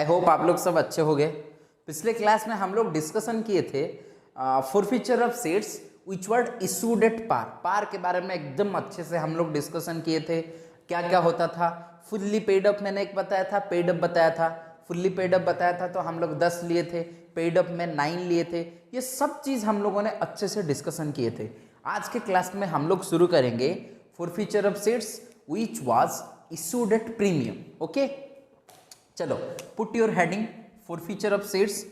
I hope आप लोग सब अच्छे हो गए। पिछले क्लास में हम लोग डिस्कशन किए थे forfeiture of shares which were issued at par. Par के बारे में एकदम अच्छे से हम लोग डिस्कशन किए थे। क्या क्या होता था, फुल्ली पेड अप मैंने एक बताया था, पेड अप बताया था। फुल्ली पेड अप बताया था तो हम लोग 10 लिए थे, पेड अप में 9 लिए थे। ये सब चीज़ हम लोगों ने अच्छे से डिस्कशन किए थे। आज के क्लास में हम लोग शुरू करेंगे forfeiture of shares which was issued at premium. Okay, चलो put your heading forfeiture of shares.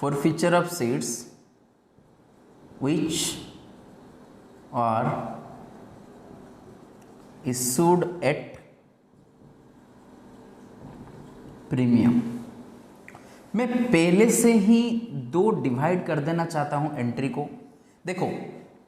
Forfeiture of shares which are issued at premium. मैं पहले से ही दो डिवाइड कर देना चाहता हूं एंट्री को। देखो,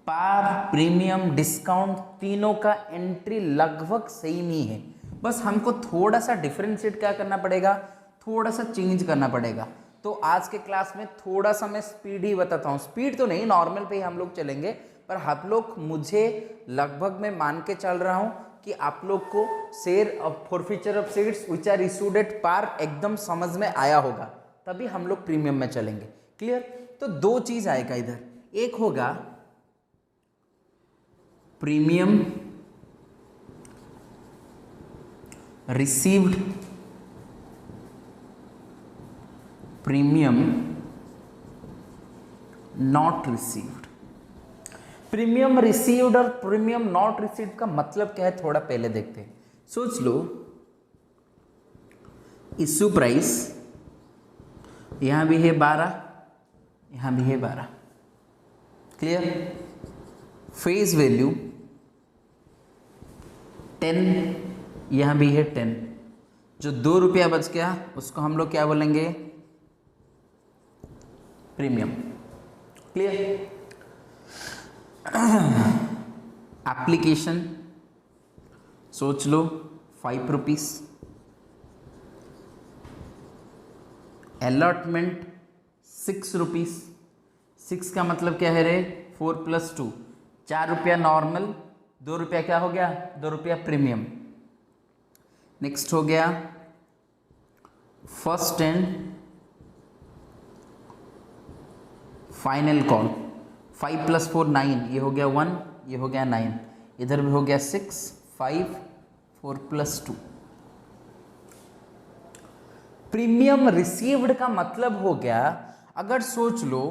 पार, प्रीमियम, डिस्काउंट तीनों का एंट्री लगभग सेम ही है, बस हमको थोड़ा सा डिफरेंशिएट क्या करना पड़ेगा, थोड़ा सा चेंज करना पड़ेगा। तो आज के क्लास में थोड़ा सा मैं स्पीड ही बताता हूँ, स्पीड तो नहीं, नॉर्मल पे ही हम लोग चलेंगे, पर आप लोग मुझे लगभग मैं मान के चल रहा हूँ कि आप लोग को share forfeiture of shares which are issued at par एकदम समझ में आया होगा, तभी हम लोग प्रीमियम में चलेंगे। क्लियर? तो दो चीज आएगा इधर, एक होगा premium received, premium not received. Premium received और प्रीमियम नॉट रिसीव्ड का मतलब क्या है थोड़ा पहले देखते हैं। सोच लो, इश्यू प्राइस यहां भी है 12, यहां भी है 12। क्लियर? फेस वैल्यू 10, यहां भी है 10। जो 2 रुपया बच गया उसको हम लोग क्या बोलेंगे? प्रीमियम। क्लियर? एप्लीकेशन सोच लो 5 रुपीज, अलॉटमेंट 6 रुपीज। 6 का मतलब क्या है रे? 4 + 2, 4 रुपया नॉर्मल, 2 रुपया क्या हो गया? 2 रुपया प्रीमियम। नेक्स्ट हो गया फर्स्ट एंड फाइनल कॉल, 5 + 4 9, ये हो गया 1, ये हो गया 9, इधर भी हो गया 6, 5, 4 + 2। प्रीमियम रिसीव्ड का मतलब हो गया, अगर सोच लो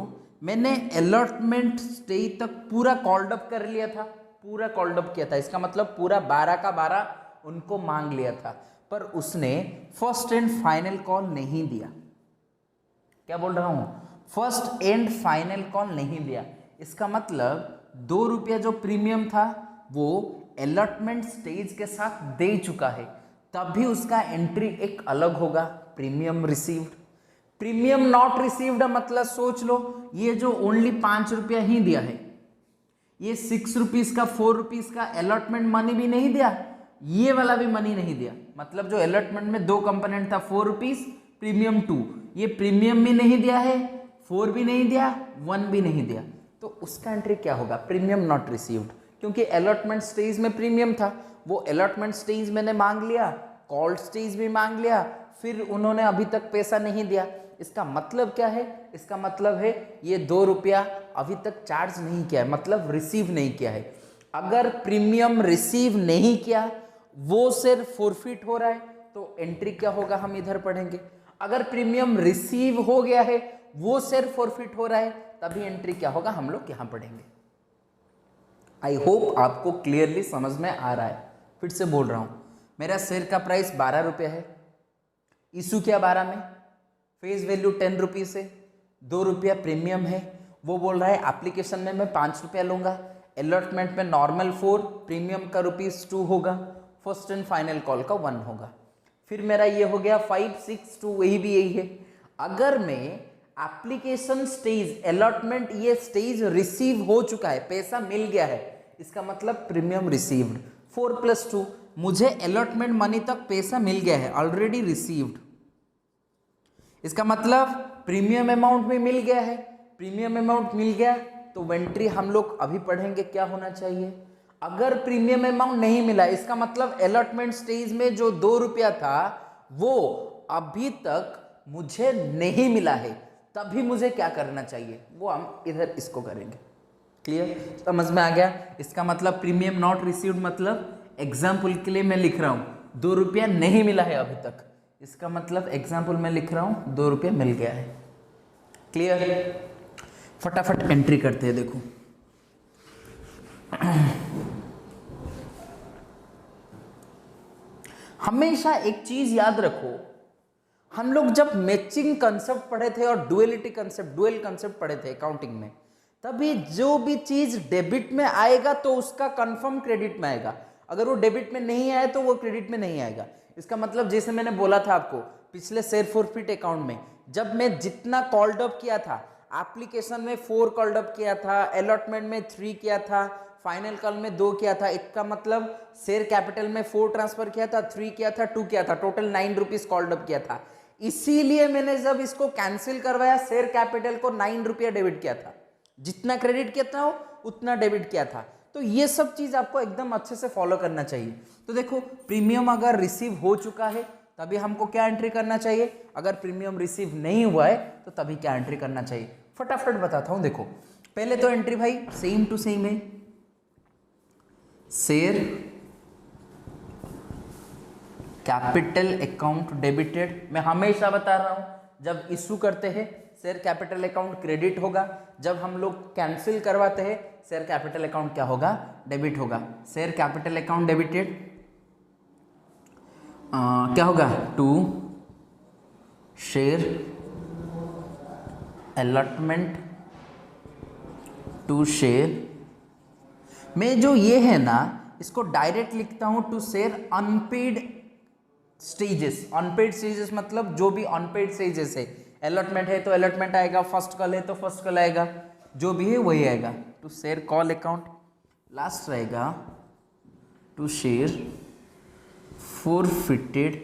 मैंने अलॉटमेंट स्टेज तक पूरा कॉल्ड अप कर लिया था, पूरा कॉल्ड अप किया था, इसका मतलब पूरा 12 का 12 उनको मांग लिया था, पर उसने फर्स्ट एंड फाइनल कॉल नहीं दिया। क्या बोल रहा हूं? फर्स्ट एंड फाइनल कॉल नहीं दिया। इसका मतलब 2 रुपया जो प्रीमियम था वो अलॉटमेंट स्टेज के साथ दे चुका है, तब भी उसका एंट्री एक अलग होगा, premium received. Premium not received मतलब सोच लो, ये जो ओनली 5 रुपया ही दिया है, ये 6 रुपीज का 4 रुपीज का अलॉटमेंट मनी भी नहीं दिया, ये वाला भी मनी नहीं दिया। मतलब जो अलॉटमेंट में 2 कंपोनेंट था, 4 रुपीज प्रीमियम 2, ये प्रीमियम भी नहीं दिया है, 4 भी नहीं दिया, 1 भी नहीं दिया, तो उसका एंट्री क्या होगा? Premium not received. क्योंकि अलॉटमेंट स्टेज में प्रीमियम था, वो अलॉटमेंट स्टेज मैंने मांग लिया, कॉल्ड स्टेज भी मांग लिया, फिर उन्होंने अभी तक पैसा नहीं दिया। इसका मतलब क्या है? इसका मतलब है ये 2 रुपया अभी तक चार्ज नहीं किया है, मतलब रिसीव नहीं किया है। अगर प्रीमियम रिसीव नहीं किया, वो सिर्फ फॉरफिट हो रहा है, तो एंट्री क्या होगा हम इधर पढ़ेंगे। अगर प्रीमियम रिसीव हो गया है, वो सिर्फ फॉरफिट हो रहा है, तभी एंट्री क्या होगा हम लोग यहां पढ़ेंगे। आई होप आपको क्लियरली समझ में आ रहा है। फिर से बोल रहा हूं, मेरा शेयर का प्राइस 12 रुपया है, इशू किया 12 में, फेस वैल्यू 10 रुपीज है, 2 रुपया प्रीमियम है। वो बोल रहा है एप्लीकेशन में मैं 5 रुपया लूंगा, अलॉटमेंट में नॉर्मल 4, प्रीमियम का ₹2 होगा, फर्स्ट एंड फाइनल कॉल का 1 होगा। फिर मेरा ये हो गया 5, 6, 2, वही भी यही है। अगर मैं एप्लीकेशन स्टेज, अलॉटमेंट ये स्टेज रिसीव हो चुका है, पैसा मिल गया है, इसका मतलब प्रीमियम रिसीव्ड। 4 + 2, मुझे अलॉटमेंट मनी तक पैसा मिल गया है, ऑलरेडी रिसीव्ड। इसका मतलब प्रीमियम अमाउंट भी मिल गया है, प्रीमियम अमाउंट मिल गया, तो एंट्री हम लोग अभी पढ़ेंगे क्या होना चाहिए। अगर प्रीमियम अमाउंट नहीं मिला, इसका मतलब अलॉटमेंट स्टेज में जो 2 रुपया था वो अभी तक मुझे नहीं मिला है, तभी मुझे क्या करना चाहिए, वो हम इधर इसको करेंगे। क्लियर, समझ में आ गया। इसका मतलब प्रीमियम नॉट रिसीव्ड मतलब एग्जाम्पल के लिए मैं लिख रहा हूं 2 रुपया नहीं मिला है अभी तक, इसका मतलब एग्जाम्पल में लिख रहा हूं 2 रुपया मिल गया है। क्लियर, फटाफट एंट्री करते हैं। देखो हमेशा एक चीज याद रखो, हम लोग जब मैचिंग कंसेप्ट पढ़े थे और डुअलिटी कंसेप्ट, डुअल कंसेप्ट पढ़े थे अकाउंटिंग में, तभी जो भी चीज डेबिट में आएगा तो उसका कंफर्म क्रेडिट में आएगा, अगर वो डेबिट में नहीं आया तो वो क्रेडिट में नहीं आएगा। इसका मतलब जैसे मैंने बोला था आपको पिछले शेयर फॉरफिट अकाउंट में, जब मैं जितना कॉल्ड अप किया था, एप्लीकेशन में 4 कॉल्ड अप किया था, अलॉटमेंट में 3 किया था, फाइनल कॉल में 2 किया था, इसका मतलब शेयर कैपिटल में 4 ट्रांसफर किया था, 3 किया था, 2 किया था, टोटल 9 रुपीज कॉल्ड अप किया था। इसीलिए मैंने जब इसको कैंसिल करवाया शेयर कैपिटल को 9 रुपया डेबिट किया था, जितना क्रेडिट किया था उतना डेबिट किया था। तो ये सब चीज आपको एकदम अच्छे से फॉलो करना चाहिए। तो देखो प्रीमियम अगर रिसीव हो चुका है तभी हमको क्या एंट्री करना चाहिए, अगर प्रीमियम रिसीव नहीं हुआ है तो तभी क्या एंट्री करना चाहिए, फटाफट बताता हूं। देखो पहले तो एंट्री भाई सेम टू सेम है, शेयर कैपिटल अकाउंट डेबिटेड। मैं हमेशा बता रहा हूं जब इशू करते हैं शेयर कैपिटल अकाउंट क्रेडिट होगा, जब हम लोग कैंसिल करवाते हैं शेयर कैपिटल अकाउंट क्या होगा, डेबिट होगा। शेयर कैपिटल अकाउंट डेबिटेड क्या होगा, to share allotment to share में जो ये है ना, इसको डायरेक्ट लिखता हूं to share unpaid stages. Unpaid stages मतलब जो भी अनपेड स्टेजेस है, अलॉटमेंट है तो अलॉटमेंट आएगा, फर्स्ट कॉल है तो फर्स्ट कॉल आएगा, जो भी है वही आएगा। To share call account, last रहेगा टू शेयर फॉरफिटेड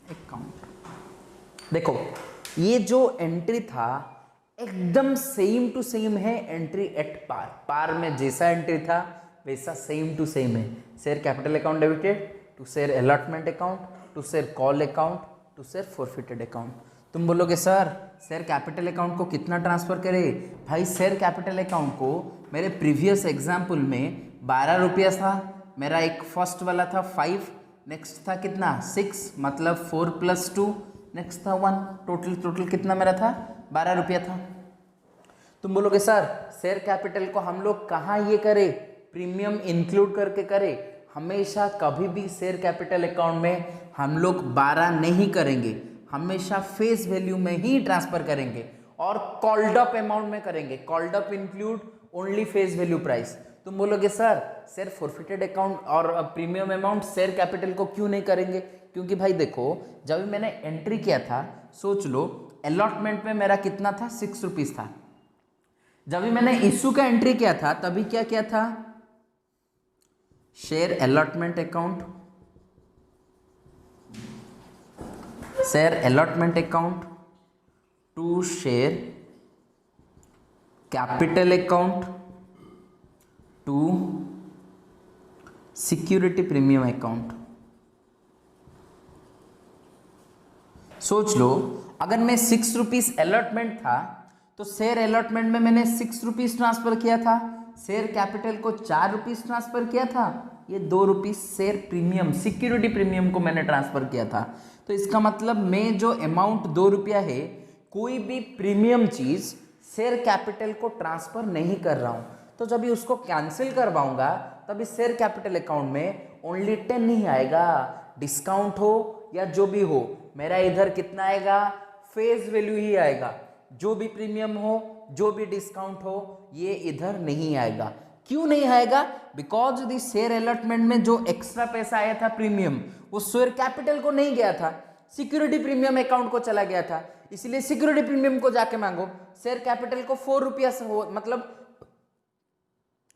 अकाउंट। देखो ये जो एंट्री था एकदम सेम टू सेम है एंट्री एट पार, पार में जैसा एंट्री था वैसा सेम टू सेम है। Share capital account debited to share allotment account to share call account to share forfeited account. तुम बोलोगे सर शेयर कैपिटल अकाउंट को कितना ट्रांसफर करे, भाई शेयर कैपिटल अकाउंट को मेरे प्रीवियस एग्जाम्पल में 12 रुपया था, मेरा एक फर्स्ट वाला था 5, नेक्स्ट था कितना 6, मतलब 4 + 2, नेक्स्ट था 1, टोटल कितना मेरा था 12 रुपया था। तुम बोलोगे सर शेयर कैपिटल को हम लोग कहाँ ये करें, प्रीमियम इंक्लूड करके करें, हमेशा कभी भी शेयर कैपिटल अकाउंट में हम लोग 12 नहीं करेंगे, हमेशा फेस वैल्यू में ही ट्रांसफर करेंगे और कॉल्ड अप अमाउंट में करेंगे। Called up include only face value price. तुम बोलोगे सर शेयर फॉरफिटेड अकाउंट और प्रीमियम अमाउंट शेयर कैपिटल को क्यों नहीं करेंगे, क्योंकि भाई देखो जब मैंने एंट्री किया था, सोच लो अलॉटमेंट में मेरा कितना था 6 रुपीज था, जब भी मैंने इशू का एंट्री किया था तभी क्या किया था, share allotment account, share allotment account to share capital account to security premium account. सोच लो अगर मैं 6 रुपीज अलॉटमेंट था तो शेयर अलॉटमेंट में मैंने 6 रुपीज ट्रांसफर किया था, शेयर कैपिटल को 4 रुपीज ट्रांसफर किया था, ये 2 rupees share premium security premium को मैंने ट्रांसफर किया था। तो इसका मतलब मैं जो अमाउंट 2 रुपया है कोई भी प्रीमियम चीज शेयर कैपिटल को ट्रांसफर नहीं कर रहा हूं, तो जब भी उसको कैंसिल करवाऊंगा तभी शेयर कैपिटल अकाउंट में ओनली 10 नहीं आएगा, डिस्काउंट हो या जो भी हो मेरा इधर कितना आएगा, फेस वैल्यू ही आएगा, जो भी प्रीमियम हो जो भी डिस्काउंट हो ये इधर नहीं आएगा। क्यों नहीं आएगा, बिकॉज द शेयर अलॉटमेंट में जो एक्स्ट्रा पैसा आया था प्रीमियम वो शेयर कैपिटल को नहीं गया था, सिक्योरिटी प्रीमियम अकाउंट को चला गया था, इसलिए सिक्योरिटी प्रीमियम को जाके मांगो। शेयर कैपिटल को 4 रुपया से हो, मतलब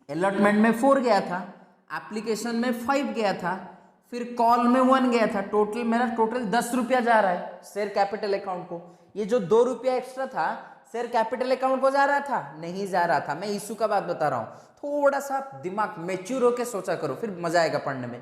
अलॉटमेंट में 4 गया था, एप्लीकेशन में 5 गया था, फिर कॉल में 1 गया था, टोटल मेरा 10 रुपया जा रहा है शेयर कैपिटल अकाउंट को। ये जो 2 रुपया एक्स्ट्रा था शेयर कैपिटल अकाउंट को जा रहा था? नहीं जा रहा था। मैं इशू का बात बता रहा हूं, थोड़ा सा दिमाग मैच्योर होके सोचा करो, फिर मजा आएगा पढ़ने में।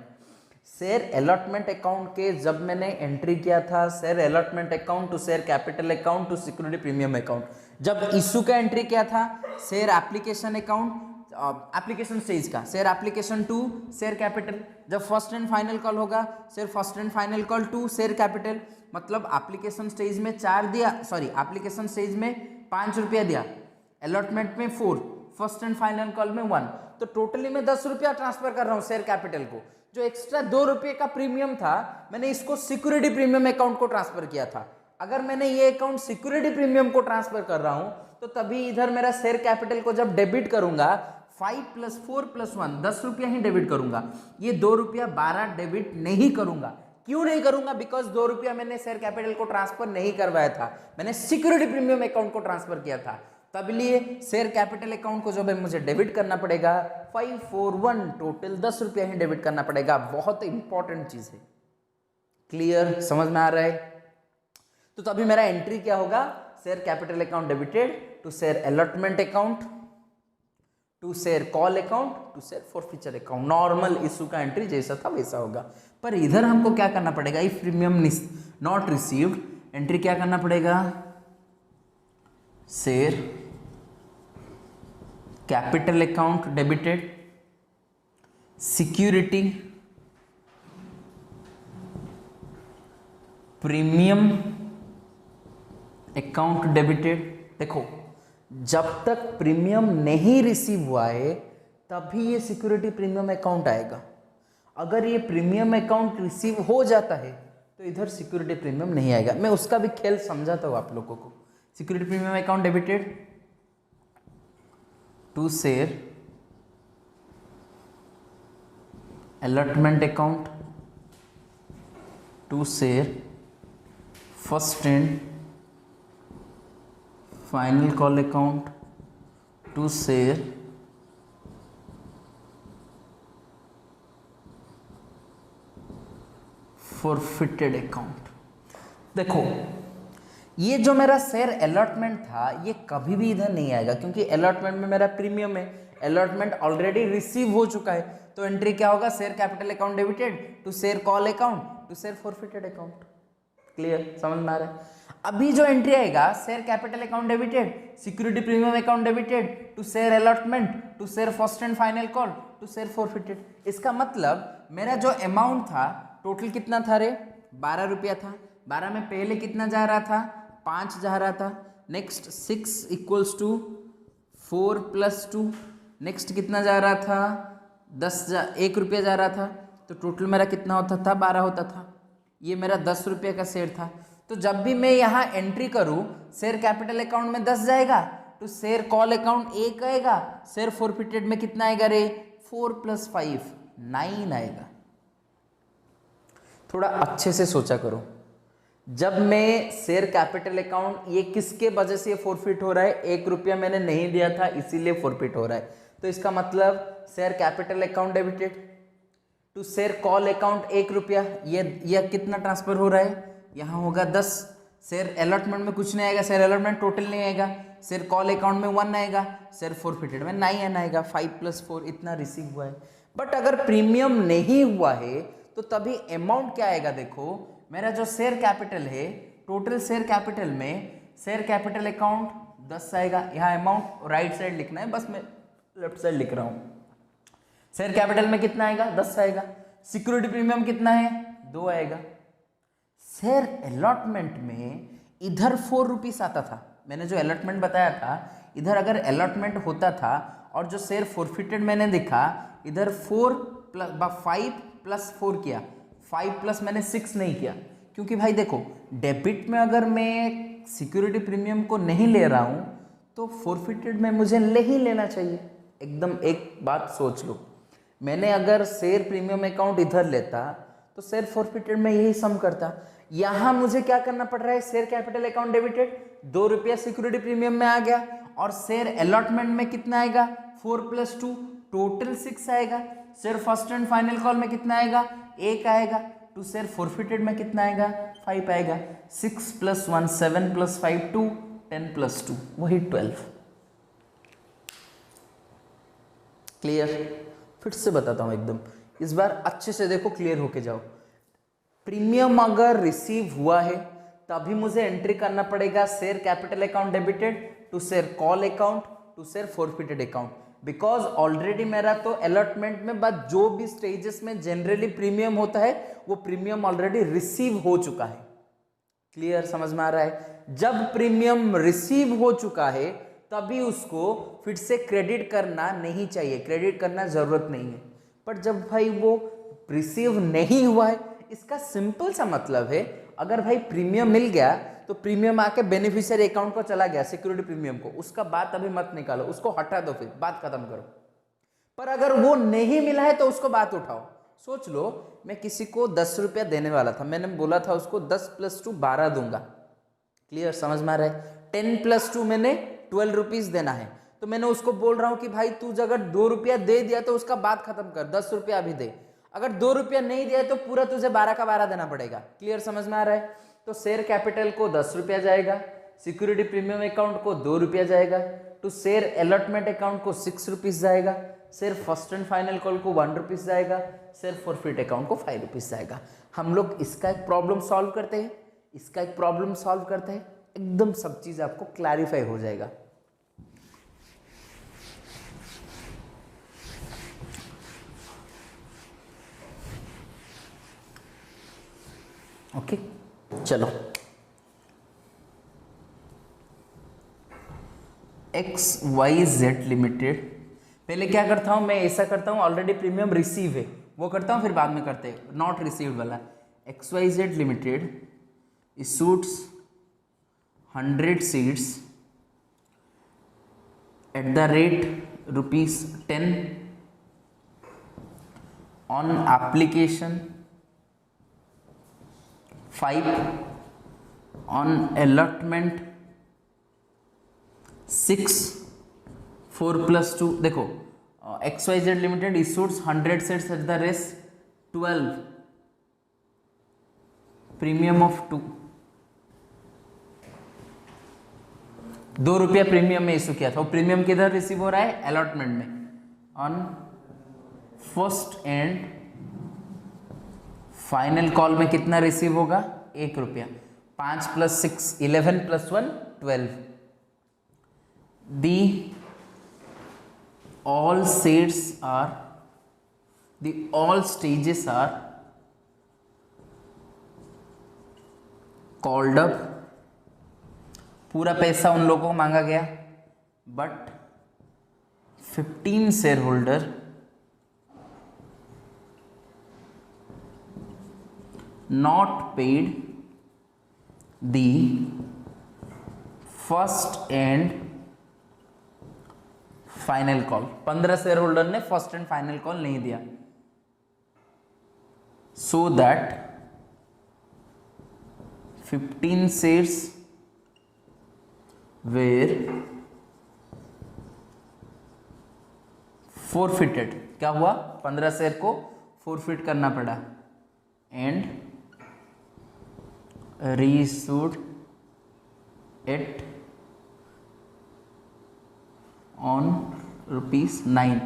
शेयर अलॉटमेंट अकाउंट के जब मैंने एंट्री किया था, share allotment account to share capital account to security premium account, जब इशू का एंट्री किया था, share application account application stage का, share application to share capital, जब फर्स्ट एंड फाइनल कॉल होगा, share first and final call to share capital, मतलब application stage में 4 दिया, सॉरी एप्लीकेशन स्टेज में 5 रुपया दिया, अलॉटमेंट में 4, फर्स्ट एंड फाइनल कॉल में 1, तो टोटली मैं 10 रुपया ट्रांसफर कर रहा हूँ शेयर कैपिटल को। जो एक्स्ट्रा 2 रुपये का प्रीमियम था, मैंने इसको सिक्योरिटी प्रीमियम अकाउंट को ट्रांसफर किया था। अगर मैंने ये अकाउंट सिक्योरिटी प्रीमियम को ट्रांसफर कर रहा हूं, तो तभी इधर मेरा शेयर कैपिटल को जब डेबिट करूंगा, 5 + 4 + 1 10 रुपया ही डेबिट करूंगा, ये 2 रुपया 12 डेबिट नहीं करूंगा। क्यों नहीं करूंगा? बिकॉज 2 रुपया मैंने शेयर कैपिटल को ट्रांसफर नहीं करवाया था, मैंने सिक्योरिटी प्रीमियम अकाउंट को ट्रांसफर किया था। तब लिए शेयर कैपिटल अकाउंट को जो है मुझे डेबिट करना पड़ेगा 541, टोटल 10 रुपया ही डेबिट करना पड़ेगा। बहुत इंपॉर्टेंट चीज है। क्लियर? समझ में आ रहा है? तो तभी मेरा एंट्री क्या होगा? Share capital account debited to share allotment account to share call account to share forfeiture account. Normal issue का एंट्री जैसा था वैसा होगा, पर इधर हमको क्या करना पड़ेगा? If premium not received, entry क्या करना पड़ेगा? Share capital account debited, security premium account debited. देखो, जब तक प्रीमियम नहीं रिसीव हुआ है तभी ये सिक्योरिटी प्रीमियम अकाउंट आएगा। अगर ये प्रीमियम अकाउंट रिसीव हो जाता है तो इधर सिक्योरिटी प्रीमियम नहीं आएगा। मैं उसका भी खेल समझाता हूँ आप लोगों को। Security premium account debited to share allotment account to share first and final call account to share forfeited account. देखो, ये जो मेरा शेयर अलॉटमेंट था ये कभी भी इधर नहीं आएगा, क्योंकि अलॉटमेंट में मेरा प्रीमियम है, अलॉटमेंट ऑलरेडी रिसीव हो चुका है। तो एंट्री क्या होगा? Share capital account debited to share call account to share forfeited account. Clear? समझ में आ रहा है? अभी जो एंट्री आएगा, share capital account debited security premium account debited to share allotment to share first and final call to share forfeited. इसका मतलब मेरा जो अमाउंट था टोटल कितना था रे? 12 रुपया था। 12 में पहले कितना जा रहा था? 5 जा रहा था। नेक्स्ट 6 = 4 + 2। नेक्स्ट कितना जा रहा था? 1 रुपया जा रहा था। तो टोटल मेरा कितना होता था? 12 होता था। ये मेरा 10 रुपये का शेयर था। तो जब भी मैं यहाँ एंट्री करूँ, शेयर कैपिटल अकाउंट में 10 जाएगा, तो शेयर कॉल अकाउंट 1 आएगा, शेयर फॉरफिटेड में कितना आएगा रे? 4 + 5 9 आएगा। थोड़ा अच्छे से सोचा करो। जब मैं शेयर कैपिटल अकाउंट, ये किसके वजह से फॉरफिट हो रहा है? 1 रुपया मैंने नहीं दिया था इसीलिए फॉरफिट हो रहा है। तो इसका मतलब share capital account debited to share call account 1 रुपया, ये कितना ट्रांसफर हो रहा है? यहाँ होगा 10। शेयर अलॉटमेंट में कुछ नहीं आएगा, शेयर अलॉटमेंट टोटल नहीं आएगा, शेयर कॉल अकाउंट में 1 आएगा, शेयर फॉरफिटेड में 9 आएगा। 5 + 4 इतना रिसीव हुआ है। बट अगर प्रीमियम नहीं हुआ है तो तभी अमाउंट क्या आएगा? देखो, मेरा जो शेयर कैपिटल है, टोटल शेयर कैपिटल में शेयर कैपिटल अकाउंट 10 आएगा। यहाँ अमाउंट राइट साइड लिखना है, बस मैं लेफ्ट साइड लिख रहा हूँ। शेयर कैपिटल में कितना आएगा? 10 आएगा। सिक्योरिटी प्रीमियम कितना है? 2 आएगा। शेयर अलॉटमेंट में इधर 4 रुपीस आता था। मैंने जो अलॉटमेंट बताया था, इधर अगर अलॉटमेंट होता था और जो शेयर फॉरफिटेड मैंने दिखा, इधर 5 + 4 किया, 5 + मैंने 6 नहीं किया, क्योंकि भाई देखो, डेबिट में अगर मैं सिक्योरिटी प्रीमियम को नहीं ले रहा हूँ तो फॉरफिटेड में मुझे ले ही लेना चाहिए। एकदम एक बात सोच लो, मैंने अगर शेयर प्रीमियम अकाउंट इधर लेता तो शेयर फॉरफिटेड में यही सम करता। यहाँ मुझे क्या करना पड़ रहा है? शेयर कैपिटल अकाउंट डेबिटेड 2 रुपया सिक्योरिटी प्रीमियम में आ गया, और शेयर अलॉटमेंट में कितना आएगा? 4 + 2 टोटल 6 आएगा। Share first and final call में कितना आएगा? 1 आएगा। टू शेयर फॉरफिटेड में कितना आएगा? 5 आएगा। 6 + 1 7 + 5 2 10 + 2 वही 12। क्लियर? फिर से बताता हूं एकदम, इस बार अच्छे से देखो, क्लियर होके जाओ। प्रीमियम अगर रिसीव हुआ है तभी मुझे एंट्री करना पड़ेगा share capital account debited to share call account to share forfeited account, because already मेरा तो अलॉटमेंट में बाद जो भी स्टेजेस में जनरली प्रीमियम होता है वो प्रीमियम ऑलरेडी रिसीव हो चुका है। क्लियर? समझ में आ रहा है? जब प्रीमियम रिसीव हो चुका है तभी उसको फिर से क्रेडिट करना नहीं चाहिए, क्रेडिट करना जरूरत नहीं है। पर जब भाई वो रिसीव नहीं हुआ है, इसका सिंपल सा मतलब है, अगर भाई प्रीमियम मिल गया तो प्रीमियम आके बेनिफिशियरी अकाउंट को चला गया, सिक्योरिटी प्रीमियम को, उसका बात अभी मत निकालो, उसको हटा दो, फिर बात खत्म करो। पर अगर वो नहीं मिला है तो उसको बात उठाओ। सोच लो, मैं किसी को 10 रुपया देने वाला था, मैंने बोला था उसको 10 + 2 12 दूंगा। क्लियर? समझ में आ रहा है? 10 + 2 मैंने 12 रुपीज देना है, तो मैंने उसको बोल रहा हूं कि भाई तू अगर 2 रुपया दे दिया तो उसका बात खत्म कर, 10 रुपया अभी दे। अगर 2 रुपया नहीं दिया तो पूरा तुझे 12 का 12 देना पड़ेगा। क्लियर? समझ में आ रहा है? तो शेयर कैपिटल को 10 रुपया जाएगा, सिक्योरिटी प्रीमियम अकाउंट को 2 रुपया जाएगा, टू शेयर अलॉटमेंट अकाउंट को 6 रुपीज जाएगा, share first and final call को 1 रुपीज जाएगा, शेयर फॉरफिट अकाउंट को 5 रुपीज जाएगा। हम लोग इसका एक प्रॉब्लम सॉल्व करते हैं, इसका एक प्रॉब्लम सॉल्व करते हैं, एकदम सब चीज आपको क्लैरिफाई हो जाएगा। ओके चलो, XYZ लिमिटेड, पहले क्या करता हूं मैं, ऐसा करता हूं, ऑलरेडी प्रीमियम रिसीव है वो करता हूं, फिर बाद में करते हैं नॉट रिसीव्ड वाला। XYZ लिमिटेड इशूड्स 100 seats at the rate ₹10 on application 5 on allotment 6 4 + 2। देखो XYZ लिमिटेड issues 100 sets at the rate 12 premium of 2, 2 रुपया प्रीमियम में इशू किया था। वो प्रीमियम किधर रिसीव हो रहा है? अलॉटमेंट में। On first and final call में कितना रिसीव होगा? 1 रुपया। 5 + 6 11 + 1 12। all stages are called up। पूरा पैसा उन लोगों को मांगा गया, but 15 share holder not paid the first and final call. 15 share holder ने फर्स्ट एंड फाइनल कॉल नहीं दिया, so that 15 shares were forfeited. क्या हुआ? 15 शेयर को फोरफिट करना पड़ा एंड reissued it on ₹9।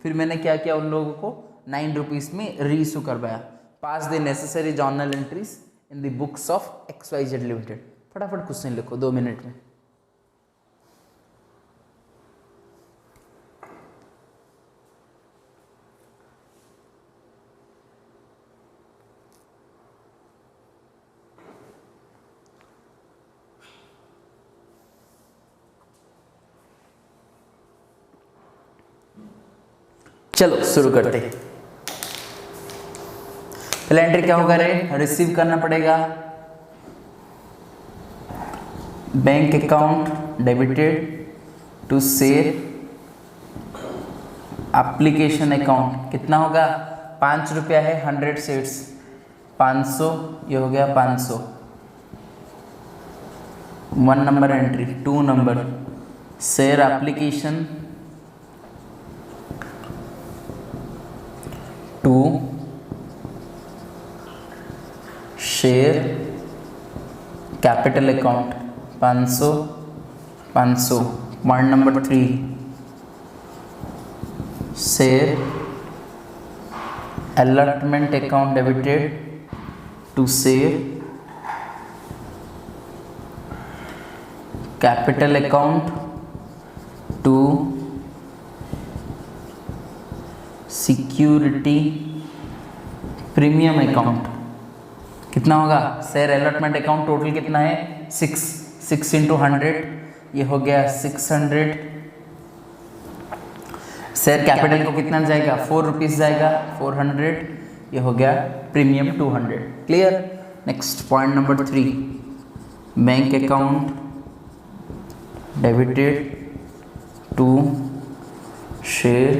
फिर मैंने क्या किया, उन लोगों को 9 रुपीज में रीइशू करवाया। Pass the necessary journal entries in the books of XYZ limited. फटाफट क्वेश्चन लिखो 2 मिनट में। चलो शुरू करते हैं। पहले एंट्री क्या होगा रे? रिसीव करना पड़ेगा। Bank account debited to share application account. कितना होगा? 5 रुपया है, 100 शेयर्स 500, ये हो गया 500। 1 number entry. 2 number share application to share capital account 500 500। Point number 3, share allotment account debited to share capital account to security premium account. कितना होगा? Share allotment account total कितना है? 6 इंटू 100, ये हो गया 600। शेयर कैपिटल को कितना जाएगा? 4 रुपीज़ जाएगा, 400, ये हो गया premium 200। Clear? Next point number 3, bank account debited to share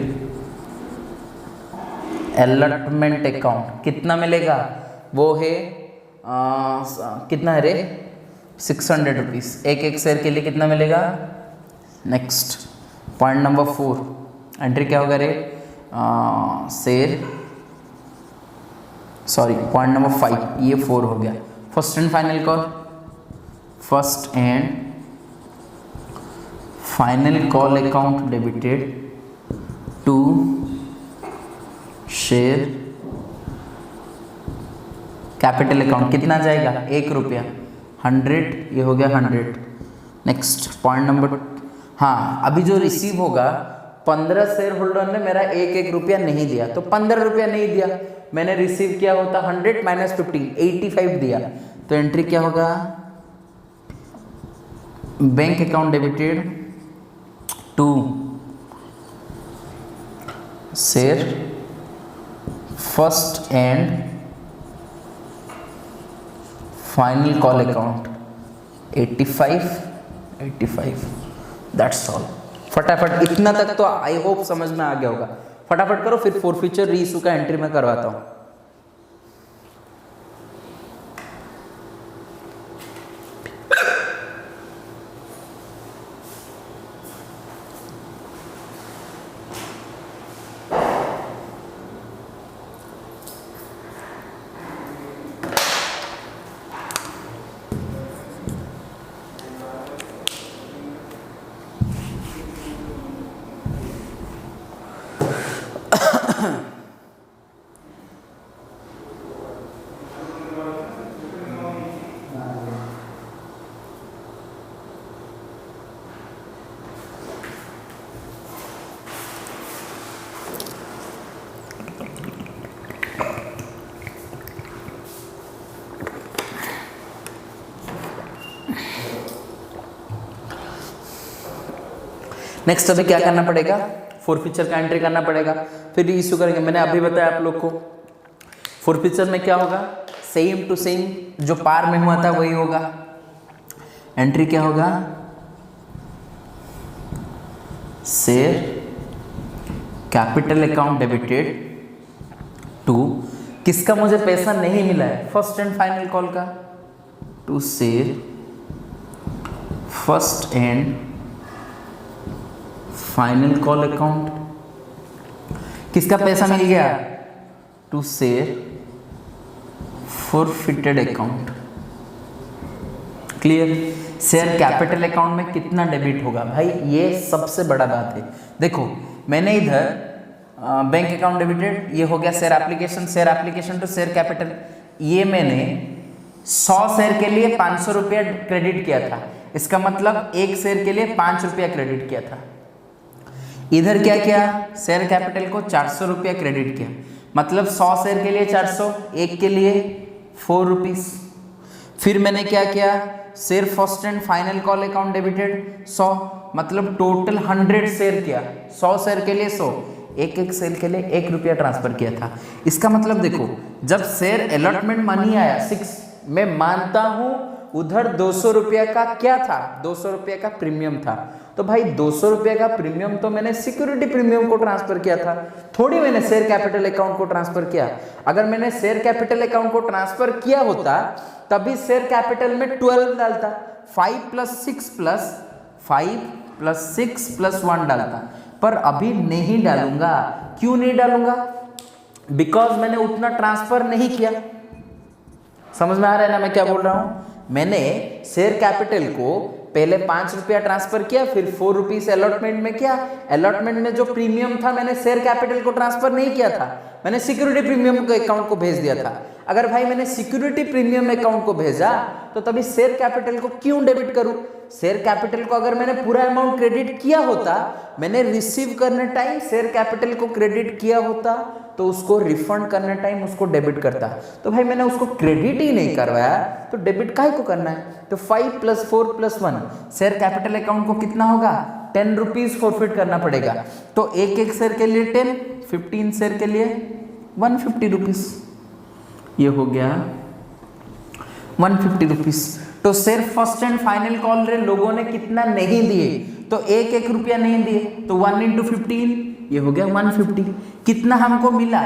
allotment account. कितना मिलेगा? वो है कितना है रे? 600 रुपीज़। एक शेयर के लिए कितना मिलेगा? नेक्स्ट पॉइंट नंबर 4, एंट्री क्या होगा रे? शेयर, सॉरी पॉइंट नंबर 5, ये 4 हो गया। First and final call, first and final call account debited to share capital account. कितना जाएगा? 1 रुपया, 100, ये हो गया 100। नेक्स्ट पॉइंट नंबर, हाँ अभी जो रिसीव होगा, 15 शेयर होल्डर ने मेरा 1 रुपया नहीं दिया, तो 15 रुपया नहीं दिया, मैंने रिसीव किया होता 100 माइनस 15, 85 दिया। तो एंट्री क्या होगा? Bank account debited to share first and final call account 85। That's all. फटाफट इतना तक तो आई होप समझ में आ गया होगा। फटाफट करो, फिर फॉरफीचर रीइशू का एंट्री में करवाता हूँ। नेक्स्ट अभी क्या करना पड़ेगा? फॉरफीचर का एंट्री करना पड़ेगा, फिर इशू करेंगे। मैंने अभी बताया आप लोग को फॉरफीचर में क्या होगा? सेम टू सेम जो पार में हुआ था वही होगा। एंट्री क्या होगा? Share capital account debited to, किसका मुझे पैसा नहीं मिला है? फर्स्ट एंड फाइनल कॉल का, to share first and final call account. किसका पैसा मिल गया? To share forfeited account. Clear? Share capital account में कितना डेबिट होगा भाई? ये सबसे बड़ा बात है। देखो मैंने इधर बैंक अकाउंट डेबिटेड, ये हो गया share application to share capital. ये मैंने 100 शेयर के लिए 500 रुपया क्रेडिट किया था, इसका मतलब 1 शेयर के लिए 5 रुपया क्रेडिट किया था। इधर क्या किया? शेयर कैपिटल को 400 रुपया क्रेडिट किया, मतलब 100 शेयर के लिए 400, 1 के लिए 4 रुपीज़। फिर मैंने क्या किया? Share first and final call account debited 100, मतलब टोटल 100 शेयर किया, 100 शेयर के लिए 100, एक शेयर के लिए 1 रुपया ट्रांसफर किया था। इसका मतलब देखो, जब शेयर अलॉटमेंट मनी आया 6, मैं मानता हूं उधर 200 रुपया का क्या था? 200 रुपया का प्रीमियम था। तो भाई 200 रुपये का प्रीमियम तो मैंने सिक्योरिटी प्रीमियम को ट्रांसफर किया था, थोड़ी मैंने शेयर कैपिटल अकाउंट को ट्रांसफर किया। अगर मैंने शेयर कैपिटल अकाउंट को ट्रांसफर किया होता तभी शेयर कैपिटल में 12 डालता, 5 + 6 + 1 डालता, पर अभी नहीं डालूंगा। क्यों नहीं डालूंगा? बिकॉज मैंने उतना ट्रांसफर नहीं किया। समझ में आ रहा है ना मैं क्या बोल रहा हूं? मैंने शेयर कैपिटल को पहले 5 रुपया ट्रांसफर किया, फिर 4 रुपीज अलॉटमेंट में किया। अलॉटमेंट में जो प्रीमियम था मैंने शेयर कैपिटल को ट्रांसफर नहीं किया था, मैंने सिक्योरिटी प्रीमियम के अकाउंट को भेज दिया था। अगर भाई मैंने सिक्योरिटी प्रीमियम अकाउंट को भेजा तो तभी शेयर कैपिटल को क्यों डेबिट करूं? शेयर कैपिटल को अगर मैंने पूरा अमाउंट क्रेडिट किया होता, मैंने रिसीव करने टाइम शेयर कैपिटल को क्रेडिट किया होता, तो उसको रिफंड करने टाइम उसको डेबिट करता। तो भाई मैंने उसको क्रेडिट ही नहीं करवाया तो डेबिट काहे को करना है? तो 5 + 4 + 1 शेयर कैपिटल अकाउंट को कितना होगा? 10 रुपीज फॉरफिट करना पड़ेगा। तो एक शेयर के लिए 10, 15 शेयर के लिए 150 रुपीज, ये हो गया 150 रुपीज। तो share first and final call रे लोगों ने कितना नहीं दिए, तो 1 रुपया नहीं दिए, तो 1 × 15 ये हो गया 150। कितना हमको मिला?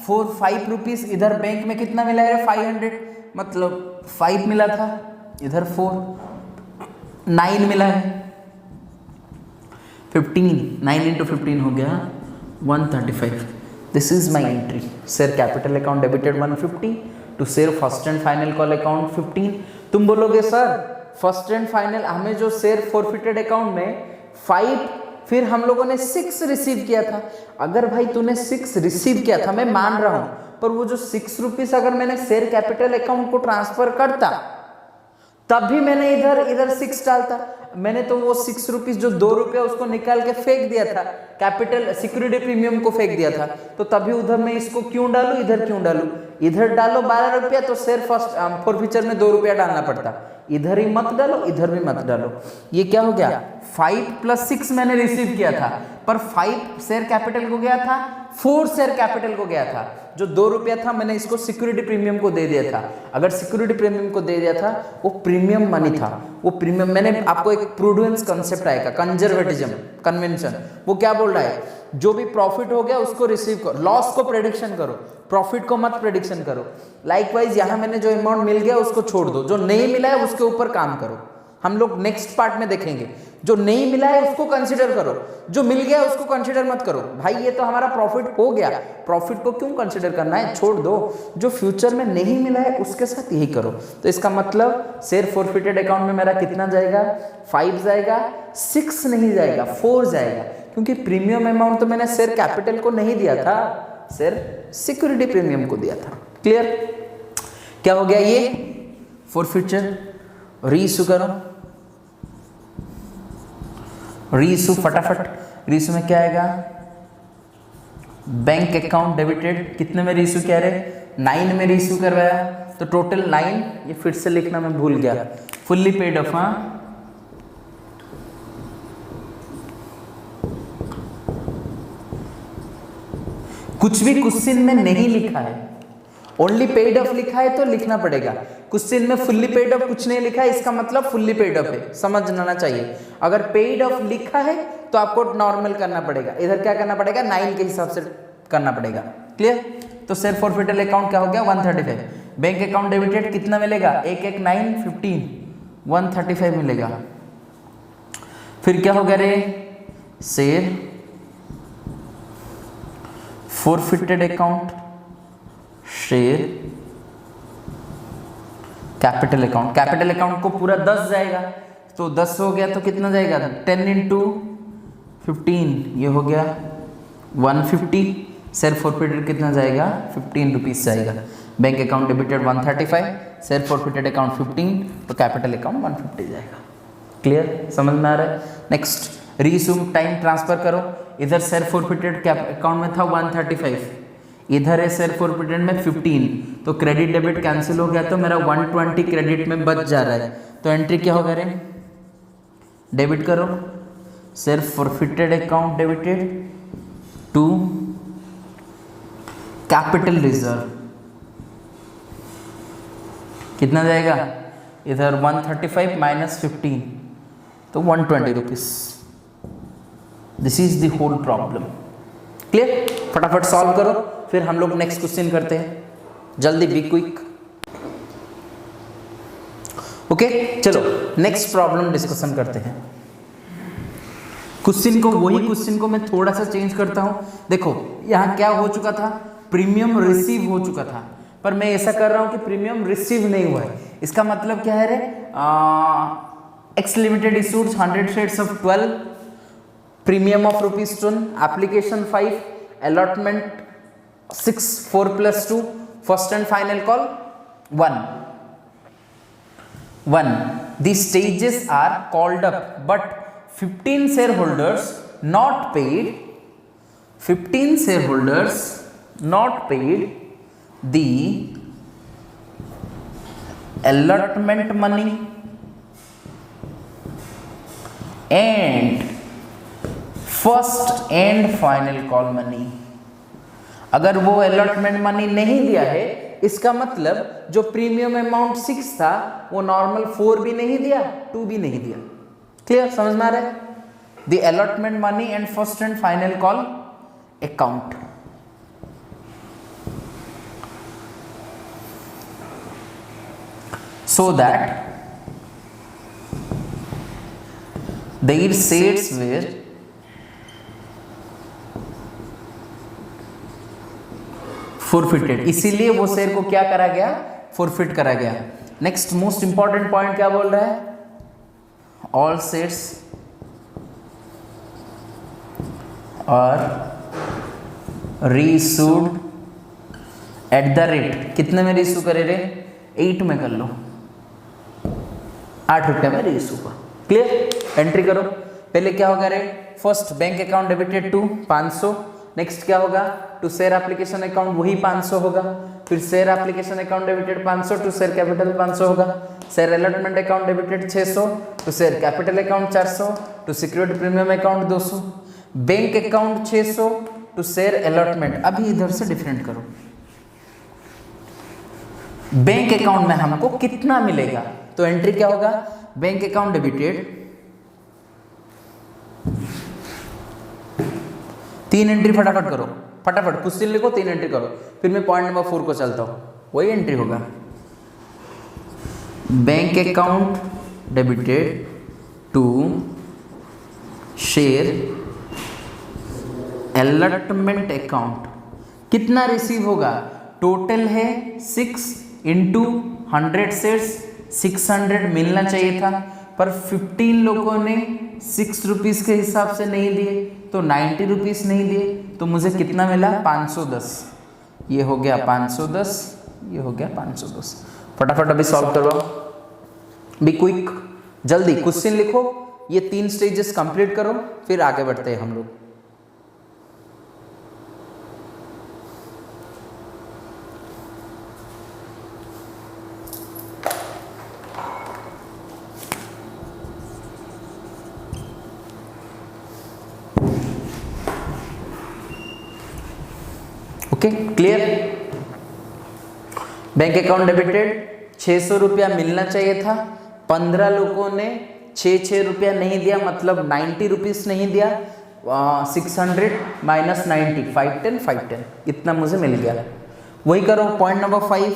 5 रुपीज। इधर बैंक में कितना मिला है? 500, मतलब 5 मिला था, इधर 4, 9 मिला है, 15, 9 × 15 हो गया 135। This is my entry. Share capital account debited 150 to share first and final call account 15। तुम बोलोगे सर फर्स्ट एंड फाइनल हमें जो शेयर फॉरफिटेड अकाउंट में 5, फिर हम लोगों ने 6 रिसीव किया था। अगर भाई तूने 6 रिसीव किया था, मैं मान रहा हूं, पर वो जो 6 रुपीज अगर मैंने शेयर कैपिटल अकाउंट को ट्रांसफर करता तब भी मैंने इधर 6 डालता। मैंने तो वो 6 रुपीज जो 2 रुपया उसको निकाल के फेंक दिया था, कैपिटल सिक्योरिटी प्रीमियम को फेंक दिया था, तो तभी उधर मैं इसको क्यों डालू, इधर क्यों डालू? इधर डालो 12 रुपया तो शेयर फॉरफिचर में 2 रुपया डालना पड़ता, इधर ही मत डालो, इधर भी मत डालो। ये क्या हो गया? 5 + 6 मैंने रिसीव किया था, पर 5 शेयर कैपिटल को गया था, 4 शेयर कैपिटल को गया था। जो 2 रुपया था मैंने इसको सिक्योरिटी प्रीमियम को दे दिया था। अगर सिक्योरिटी प्रीमियम को दे दिया था, वो प्रीमियम मनी था, वो प्रीमियम। मैंने आपको एक प्रूडेंस कंसेप्ट आएगा, कंजर्वेटिज्म कन्वेंशन, वो क्या बोल रहा है? जो भी प्रॉफिट हो गया उसको रिसीव करो, लॉस को प्रेडिक्शन करो, प्रॉफिट को मत प्रेडिक्शन करो। लाइकवाइज यहाँ मैंने जो अमाउंट मिल गया उसको छोड़ दो, जो नहीं मिला है उसके ऊपर काम करो। हम लोग नेक्स्ट पार्ट में देखेंगे। जो नहीं मिला है उसको कंसीडर करो, जो मिल गया उसको कंसीडर मत करो। भाई ये तो हमारा प्रॉफिट हो गया, प्रॉफिट को क्यों कंसीडर करना है? छोड़ दो। जो फ्यूचर में नहीं मिला है उसके साथ यही करो। तो इसका मतलब शेयर फॉरफिटेड अकाउंट में मेरा कितना जाएगा? 5 जाएगा, 6 नहीं जाएगा, 4 जाएगा, क्योंकि प्रीमियम अमाउंट तो मैंने शेयर कैपिटल को नहीं दिया था, शेयर सिक्योरिटी प्रीमियम को दिया था। क्लियर? क्या हो गया? ये फॉरफिचर रीइश्यू करो, रीइश्यू फटाफट। रीइश्यू में क्या आएगा? बैंक अकाउंट डेबिटेड, कितने में रीइश्यू किया रे? 9 में रीइश्यू करवाया, तो टोटल 9। ये फिर से लिखना मैं भूल गया, फुल्ली पेड ऑफ। हाँ, कुछ भी क्वेश्चन में नहीं लिखा है, ओनली पेड ऑफ लिखा है तो लिखना पड़ेगा। क्वेश्चन में फुल्ली पेड ऑफ कुछ नहीं लिखा है, इसका मतलब फुल्ली पेड ऑफ है, समझना चाहिए। अगर पेड ऑफ लिखा है तो आपको नॉर्मल करना पड़ेगा, इधर क्या करना पड़ेगा? 9 के हिसाब से करना पड़ेगा। क्लियर? तो शेयर फॉरफिटेड अकाउंट क्या हो गया? 135। बैंक अकाउंट डेबिटेड कितना मिलेगा? 1 9 15, 135 मिलेगा। फिर क्या हो गया रे? Share forfeited account, share capital account. Capital account को पूरा 10 जाएगा, तो 10 हो गया तो कितना जाएगा? 10 × 15, ये हो गया 150। शेयर फॉरफिटेड कितना जाएगा? 15 रुपीज जाएगा। Bank account debited 135, share forfeited account 15, तो कैपिटल अकाउंट 150 जाएगा। क्लियर? समझ में आ रहा है? नेक्स्ट, रीइश्यू टाइम ट्रांसफर करो। इधर शेयर फॉरफिटेड अकाउंट में था 135, इधर है शेयर फॉरफिटेड में 15, तो क्रेडिट डेबिट कैंसिल हो गया, तो मेरा 120 क्रेडिट में बच जा रहा है। तो एंट्री क्या होगा रे? डेबिट करो, share forfeited account debited to capital reserve, कितना जाएगा? इधर 135 - 15, तो 120 rupees. This is the whole problem. Clear? फटाफट सॉल्व करो, फिर हम लोग नेक्स्ट क्वेश्चन करते हैं। जल्दी, बी क्विक। ओके, चलो नेक्स्ट प्रॉब्लम डिस्कशन करते हैं। क्वेश्चन को, वही क्वेश्चन को मैं थोड़ा सा चेंज करता हूं। देखो यहां क्या हो चुका था? प्रीमियम रिसीव हो चुका था, पर मैं ऐसा कर रहा हूं कि प्रीमियम रिसीव नहीं हुआ है। इसका मतलब क्या है रे? X Limited issued 100 shares of 12, premium of rupees 10, application 5, allotment 6, 4 plus 2, first and final call 1. The stages are called up, but 15 shareholders not paid the allotment money and first and final call money. अगर वो allotment money नहीं दिया है, इसका मतलब जो premium amount 6 था वो नॉर्मल 4 भी नहीं दिया, 2 भी नहीं दिया. क्लियर, समझ में आ रहा है? The allotment money and first and final call account. So that their shares were forfeited. इसीलिए वो शेयर को क्या करा गया? फॉरफिट करा गया. नेक्स्ट मोस्ट इंपॉर्टेंट पॉइंट क्या बोल रहा है? All shares are reissued at the rate. कितने में रीइश्यू करे रे? 8 में कर लो, 8 रुपये में रीइश्यू का. क्लियर, एंट्री करो. पहले क्या होगा रे? First bank account debited to 500. Next क्या होगा? टू शेयर एप्लीकेशन अकाउंट वही 500 होगा. फिर share application account debited 500 to share capital 500 होगा. Share allotment account debited 600 to share capital account 400 to security premium account 200. Bank account 600 to share allotment. अभी इधर से different करो. बैंक अकाउंट में हमको कितना मिलेगा? तो एंट्री क्या होगा? बैंक अकाउंट डेबिटेड 3 एंट्री फटाफट करो, फटाफट क्वेश्चन लिखो, 3 एंट्री करो. फिर मैं पॉइंट नंबर 4 को चलता हूं. वही एंट्री होगा. Bank account debited to share allotment account. कितना रिसीव होगा? टोटल है 6 इंटू 100 शेयर्स, 600 मिलना चाहिए था, पर 15 लोगों ने 6 रुपीज़ के हिसाब से नहीं दिए, तो 90 रुपीज़ नहीं दिए, तो मुझे कितना मिला? 510. ये हो गया 510, ये हो गया 510. फटाफट अभी सॉल्व करवाओ. बी क्विक, जल्दी क्वेश्चन लिखो. ये 3 स्टेजेस कंप्लीट करो, फिर आगे बढ़ते हैं हम लोग. Okay, clear. Bank account debited 600 रुपया मिलना चाहिए था, 15 लोगों ने 6 रुपया नहीं दिया, मतलब 90 रुपीज़ नहीं दिया. 600 माइनस 90, 510 इतना मुझे मिल गया. वही करो. पॉइंट नंबर 5,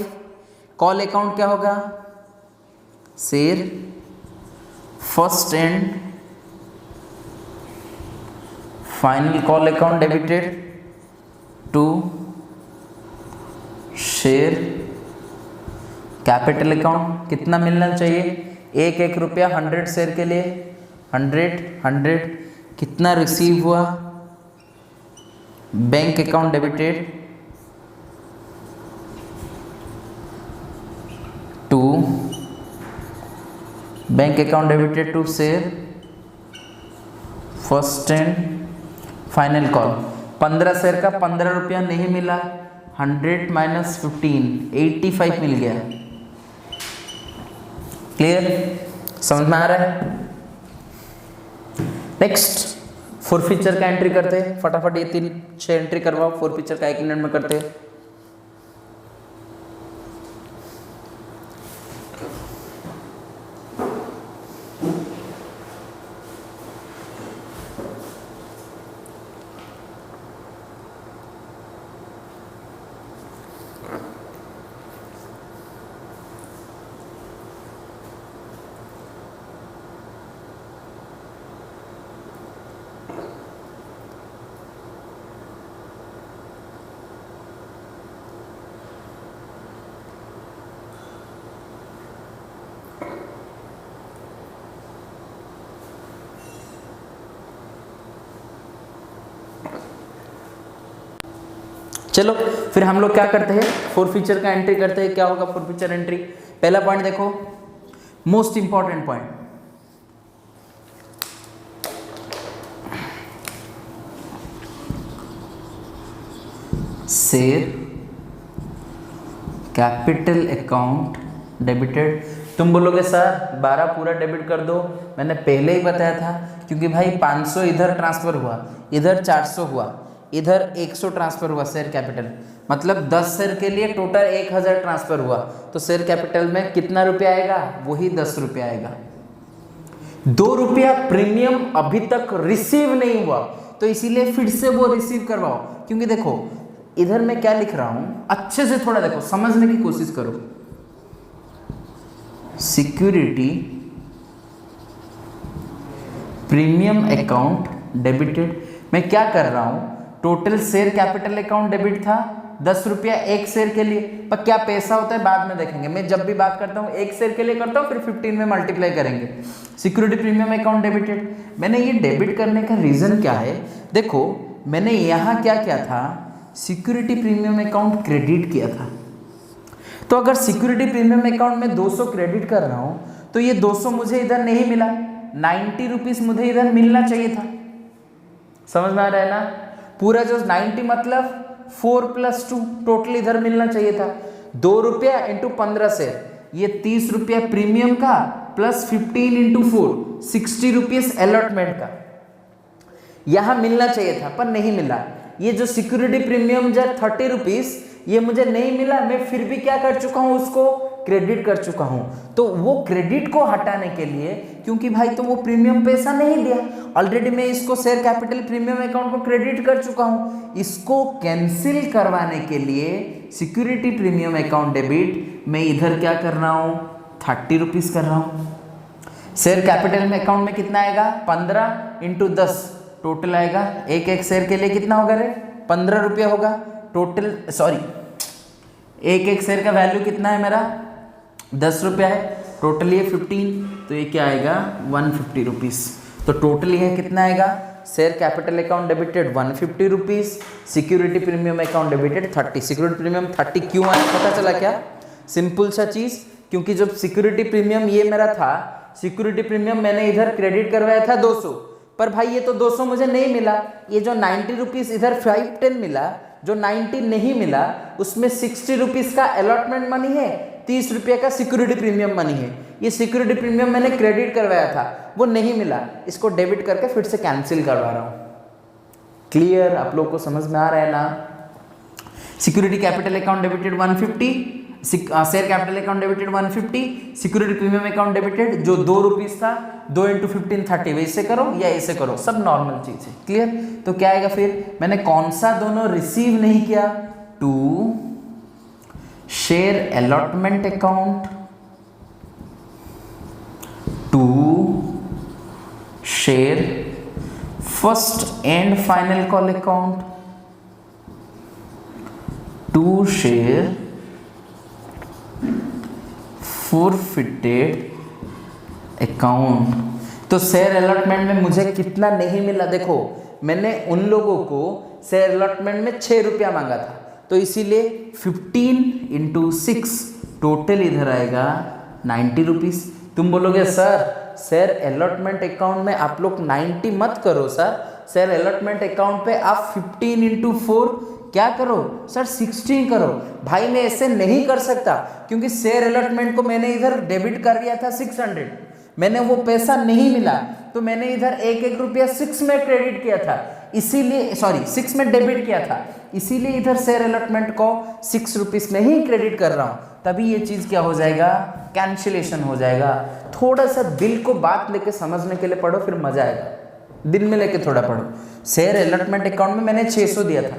कॉल अकाउंट क्या होगा? Share first and final call account debited to share capital account. कितना मिलना चाहिए? 1 रुपया 100 शेयर के लिए. 100 कितना रिसीव हुआ? Bank account debited to share first and final call. 15 share का 15 रुपया नहीं मिला. 100 माइनस 15, 85 मिल गया. क्लियर, समझ में आ रहा है? नेक्स्ट फॉरफीचर का एंट्री करते हैं. फटाफट ये 3-6 एंट्री करवाओ. फॉरफीचर का 1 मिनट में करते हैं. चलो फिर हम लोग क्या करते हैं, फोर फीचर का एंट्री करते हैं। क्या होगा फोर फीचर एंट्री? पहला पॉइंट देखो, most important point, share capital account debited. तुम बोलोगे सर 12 पूरा डेबिट कर दो, मैंने पहले ही बताया था, क्योंकि भाई 500 इधर ट्रांसफर हुआ, इधर 400 हुआ, इधर 100 ट्रांसफर हुआ शेयर कैपिटल, मतलब 10 शेयर के लिए टोटल 1000 ट्रांसफर हुआ, तो शेयर कैपिटल में कितना रुपया आएगा? वही 10 रुपया आएगा। 2 रुपया प्रीमियम अभी तक रिसीव नहीं हुआ, तो इसीलिए फिर से वो रिसीव करवाओ। क्योंकि देखो इधर मैं क्या लिख रहा हूं, अच्छे से थोड़ा देखो, समझने की कोशिश करो। सिक्योरिटी प्रीमियम अकाउंट डेबिटेड, मैं क्या कर रहा हूं, total share capital account debit था 10 रुपया एक शेयर के लिए, पर क्या पैसा होता है बाद में देखेंगे। मैं जब भी बात करता हूँ एक शेयर के लिए करता हूँ, फिर 15 में मल्टीप्लाई करेंगे। सिक्योरिटी प्रीमियम अकाउंट डेबिटेड, मैंने ये डेबिट करने का रीजन क्या है? देखो मैंने यहाँ क्या किया था, सिक्योरिटी प्रीमियम अकाउंट क्रेडिट किया था। तो अगर सिक्योरिटी प्रीमियम अकाउंट में 200 क्रेडिट कर रहा हूँ, तो ये 200 मुझे इधर नहीं मिला, 90 रुपीज मुझे इधर मिलना चाहिए था। समझ में आ रहा है ना? पूरा जो 90 मतलब 4 + 2 टोटल इधर मिलना चाहिए था। 2 रुपया इंटू 15 से ये 30 रुपया प्रीमियम का प्लस 15 इंटू 4 60 रुपीज अलॉटमेंट का यहां मिलना चाहिए था, पर नहीं मिला। ये जो सिक्योरिटी प्रीमियम जो 30 रुपीज ये मुझे नहीं मिला, मैं फिर भी क्या कर चुका हूं, उसको क्रेडिट कर चुका हूं। तो वो क्रेडिट को हटाने के लिए, क्योंकि भाई तो वो प्रीमियम पैसा नहीं दिया, ऑलरेडी मैं इसको शेयर कैपिटल प्रीमियम अकाउंट को क्रेडिट कर चुका हूं, इसको कैंसिल करवाने के लिए सिक्योरिटी प्रीमियम अकाउंट डेबिट मैं इधर क्या कर रहा हूं, 30 रुपीज कर रहा हूं। शेयर कैपिटल में अकाउंट में कितना आएगा, 15 इंटू 10 टोटल आएगा, एक शेयर के लिए कितना होगा रे, 15 रुपया होगा टोटल, सॉरी एक शेयर का वैल्यू कितना है मेरा, 10 रुपया है, टोटल ये 15, तो ये क्या आएगा 150 रुपीज़। तो टोटल ये कितना आएगा, share capital account debited 150 rupees, security premium account debited 30। Security premium 30 क्यों आया पता चला क्या? सिंपल सा चीज़, क्योंकि जब सिक्योरिटी प्रीमियम ये मेरा था, सिक्योरिटी प्रीमियम मैंने इधर क्रेडिट करवाया था 200, पर भाई ये तो 200 मुझे नहीं मिला, ये जो 90 रुपीज़ इधर 510 मिला, जो 90 नहीं मिला उसमें 60 रुपीज़ का अलॉटमेंट मनी है, 30 रुपये का सिक्योरिटी प्रीमियम मनी है। ये सिक्योरिटी प्रीमियम मैंने क्रेडिट करवाया था, वो नहीं मिला, इसको डेबिट करके फिर से कैंसिल करवा रहा हूँ। क्लियर? आप लोग को समझ में आ रहा है ना? Security capital account debited 150, share capital account debited 150, security premium account debited जो 2 रुपीज़ था, 2 इंटू 15 30, वैसे करो या ऐसे करो, सब नॉर्मल चीज़ है। क्लियर? तो क्या आएगा फिर, मैंने कौन सा दोनों रिसीव नहीं किया, to share allotment account, to share first and final call account, to share forfeited account. तो शेयर अलॉटमेंट में मुझे कितना नहीं मिला, देखो मैंने उन लोगों को शेयर अलॉटमेंट में 6 रुपया मांगा था, तो इसीलिए 15 इंटू 6 टोटल इधर आएगा 90 रुपीज़। तुम बोलोगे सर शेयर अलॉटमेंट अकाउंट में आप लोग 90 मत करो सर, शेयर अलॉटमेंट अकाउंट पे आप 15 इंटू 4 क्या करो सर, 16 करो। भाई मैं ऐसे नहीं कर सकता, क्योंकि शेयर अलॉटमेंट को मैंने इधर डेबिट कर दिया था 600, मैंने वो पैसा नहीं मिला, तो मैंने इधर 1 रुपया 6 में क्रेडिट किया था, इसीलिए सॉरी 6 में डेबिट किया था, इसीलिए इधर शेयर अलॉटमेंट को 6 रुपीज़ में ही क्रेडिट कर रहा हूँ। तभी ये चीज़ क्या हो जाएगा, कैंसिलेशन हो जाएगा। थोड़ा सा दिल को बात लेके समझने के लिए पढ़ो, फिर मजा आएगा, दिल में लेके थोड़ा पढ़ो। शेयर अलॉटमेंट अकाउंट में मैंने 600 दिया था,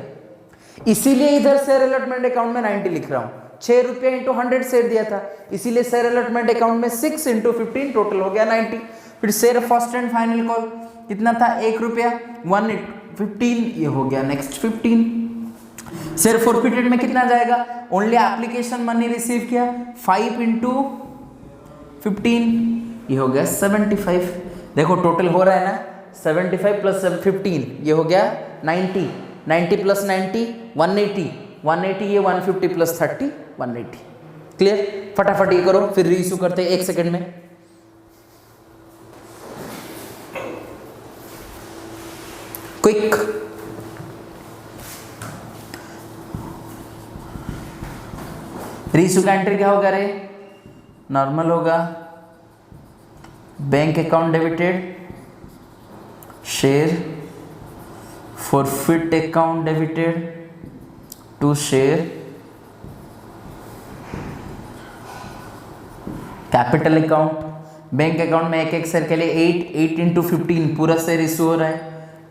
इसीलिए इधर शेयर अलॉटमेंट अकाउंट में 90 लिख रहा हूँ। 6 रुपया इंटू 100 शेयर दिया था, इसीलिए शेयर अलॉटमेंट अकाउंट में 6 इंटू 15 टोटल हो गया 90। फिर share first and final call कितना था, 1 रुपया, 1 15, ये हो गया नेक्स्ट 15। शेयर फॉरफिटेड में कितना जाएगा, ओनली एप्लीकेशन मनी रिसीव किया, 5 इंटू 15, ये हो गया 75। देखो टोटल हो रहा है ना, 75 प्लस 15 ये हो गया 90, 90 प्लस 90 180, 180 ये 150 प्लस 30 180। क्लियर? फटाफट ये करो, फिर रीइश्यू करते हैं 1 सेकेंड में। क्विक। रीइश्यू का एंट्री क्या होगा रे? नॉर्मल होगा, bank account debited, share forfeit account debited to share capital account. Bank account में एक शेयर के लिए 8 इंटू 15 पूरा शेयर इशू हो रहा है,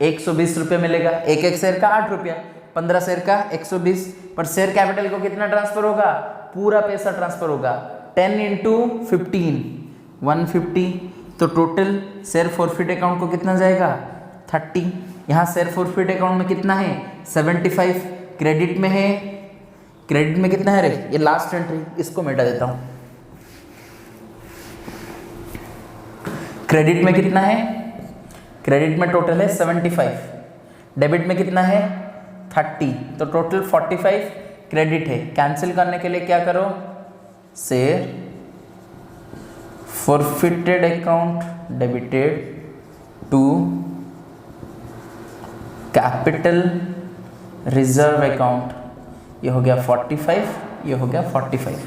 120 रुपये मिलेगा। एक शेयर का 8 रुपया, 15 शेयर का 120। पर शेयर कैपिटल को कितना ट्रांसफर होगा? पूरा पैसा ट्रांसफर होगा। 10 इंटू 15 150। तो टोटल शेयर फॉरफिट अकाउंट को कितना जाएगा? 30। यहाँ शेयर फॉरफिट अकाउंट में कितना है? 75। क्रेडिट में है, क्रेडिट में कितना है रे? ये लास्ट एंट्री, इसको मिटा देता हूँ। क्रेडिट में कितना है? क्रेडिट में टोटल है 75, डेबिट में कितना है? 30, तो टोटल 45 क्रेडिट है। कैंसिल करने के लिए क्या करो? Share forfeited account debited to capital reserve account. ये हो गया 45, ये हो गया 45।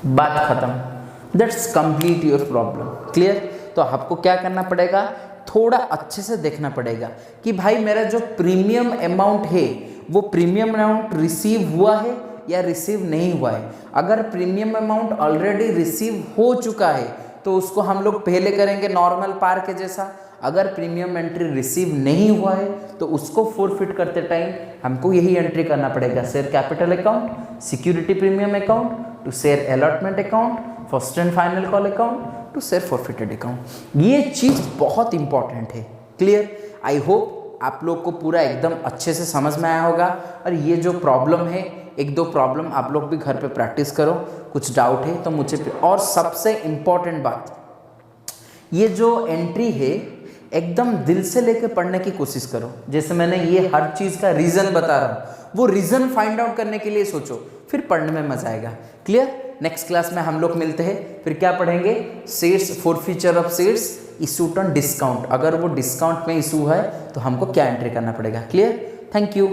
बात खत्म। That's complete your problem. Clear? तो आपको क्या करना पड़ेगा? थोड़ा अच्छे से देखना पड़ेगा कि भाई मेरा जो प्रीमियम अमाउंट है वो प्रीमियम अमाउंट रिसीव हुआ है या रिसीव नहीं हुआ है। अगर प्रीमियम अमाउंट ऑलरेडी रिसीव हो चुका है तो उसको हम लोग पहले करेंगे नॉर्मल पार के जैसा। अगर प्रीमियम एंट्री रिसीव नहीं हुआ है तो उसको फॉरफिट करते टाइम हमको यही एंट्री करना पड़ेगा। Share capital account, security premium account to share allotment account, first and final call account to share forfeited account. ये चीज़ बहुत इंपॉर्टेंट है। क्लियर? आई होप आप लोग को पूरा एकदम अच्छे से समझ में आया होगा। और ये जो प्रॉब्लम है, एक दो प्रॉब्लम आप लोग भी घर पे प्रैक्टिस करो। कुछ डाउट है तो मुझे। और सबसे इम्पॉर्टेंट बात, ये जो एंट्री है एकदम दिल से लेके पढ़ने की कोशिश करो। जैसे मैंने ये हर चीज़ का रीज़न बता रहा हूँ, वो रीज़न फाइंड आउट करने के लिए सोचो, फिर पढ़ने में मजा आएगा। क्लियर? नेक्स्ट क्लास में हम लोग मिलते हैं, फिर क्या पढ़ेंगे? Shares, forfeiture of shares issued on discount. अगर वो डिस्काउंट में इशू है तो हमको क्या एंट्री करना पड़ेगा। क्लियर? Thank you.